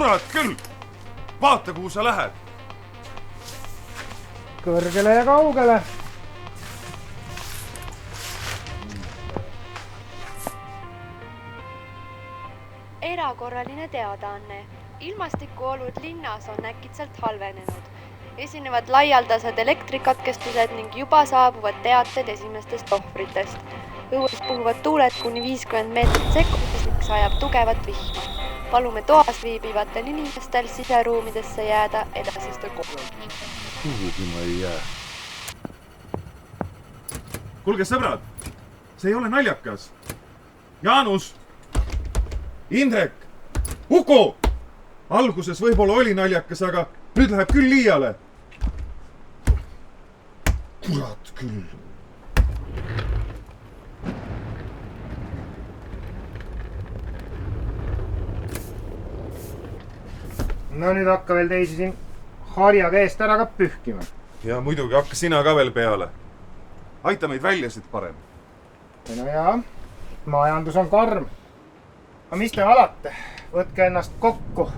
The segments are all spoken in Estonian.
Kurat küll! Vaata, kuhu sa lähed! Kõrgele ja kaugele. Erakorraline teadaanne. Ilmastikuolud linnas on äkitselt halvenenud. Esinevad laialdased elektrikatkestused ning juba saabuvad teated esimestest ohvritest. Õues puhuvad tuuled kuni 50 meetrit sekundes ning sajab tugevat vihma. Palume toas viibivatel inimestel siseruumidesse jääda edasiste kohal. Kuhugi ma ei jää. Kuulge, sõbrad! See ei ole naljakas. Jaanus! Indrek! Uku! Alguses võib-olla oli naljakas, aga nüüd läheb küll liiale. Kurat küll. No nüüd hakka veel teisi siin harjaga eest ära ka pühkima. Ja muidugi hakka sina ka veel peale. Aita meid välja siit parem. No jaa, majandus on karm. Aga mis te alate? Võtke ennast kokku.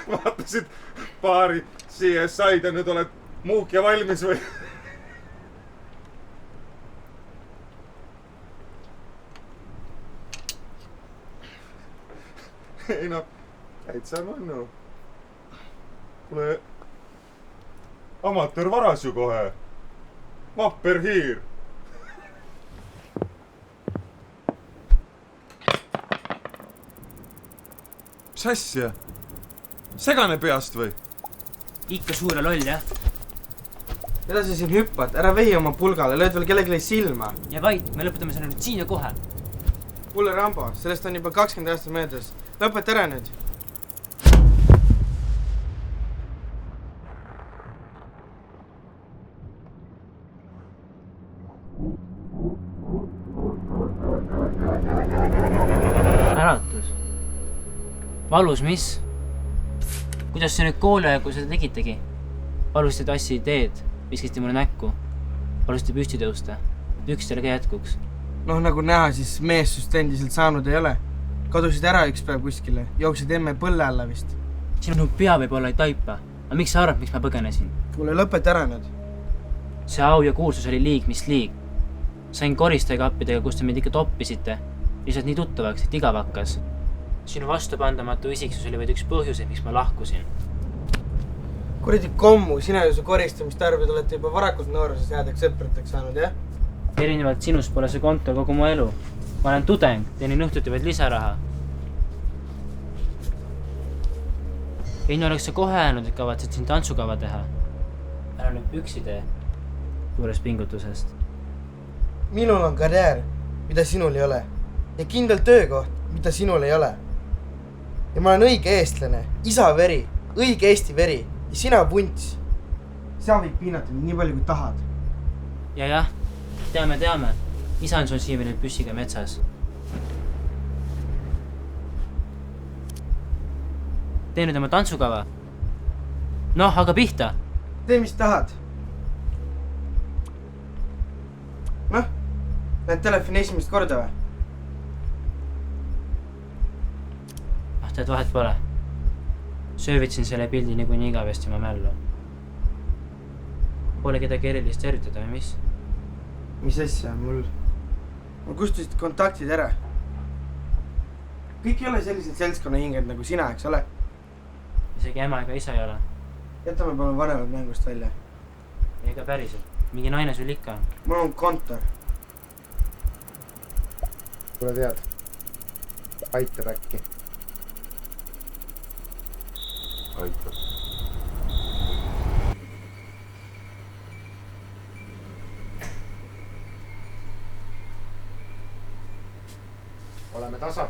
Vaatasid paari CSI-d ja nüüd oled muuk ja valmis või? Ei no, täitsa mõnnu. Kuule, amatöör varas ju kohe. Vapper hiir. Mis asja? Segane peast või? Ikka suure loll, jah? Mida sa siin hüppad? Ära vehi oma pulgale, lööd veel kellelegi silma. Ja vait, me lõpetame selle nüüd siin ja kohe. Kuule Rambo, sellest on juba 20 aastat möödas. Lõpeta ära nüüd. Äratus. Valus, mis? Kuidas see nüüd kooli aja, kui seda tegitegi? Palusite tassi teed, viskiste mulle näkku. Palusite püsti tõusta. Pükstele ka jätkuks. Noh, nagu näha, siis meessust endiselt saanud ei ole. Kadusid ära üks päev kuskile. Jooksid emme põlle alla vist. Sinu pea võib olla ei taipa. Aga miks sa arvad, miks ma põgenesin? Kuule, lõpeta ära nüüd. See au ja kuulsus oli liig, mis liig. Sain koristajakappidega, kus te meid ikka toppisite. Lihtsalt nii tuttavaks, et igav hakkas. Sinu vastupandamatu isiksus oli vaid üks põhjuse, miks ma lahkusin. Kuradi kommu, sina ju su koristamistarvid olete juba varakult nooruses headeks sõprateks saanud, jah? Erinevalt sinust pole see kontor kogu mu elu. Ma olen tudeng, teenin õhtuti vaid lisaraha. Einu oleks sa kohe jäänud, et kavatsed siin tantsukava teha. Ära nüüd püksi tee. Suures pingutusest. Minul on karjäär, mida sinul ei ole. Ja kindel töökoht, mida sinul ei ole. Ja ma olen õige eestlane, isa veri, õige Eesti veri ja sina vunts. Sa võid piinata mind nii palju kui tahad. Ja, teame. Isa on sul siin veel püssiga metsas. Tee nüüd oma tantsukava. Noh, aga pihta. Tee, mis tahad. Noh, näed telefoni esimest korda või? Tead, vahet pole. Söövitsin selle pildi niikuinii igavesti oma mällu. Pole kedagi erilist tervitada või mis? Mis asja, mul kustusid kontaktid ära. Kõik ei ole sellised seltskonna hinged nagu sina, eks ole? Isegi ema ega isa ei ole. Jätame palun vanemad mängust välja. Ega päriselt. Mingi naine sul ikka on. Mul on kontor. Kuule tead, aitab äkki. Aitab. Oleme tasa.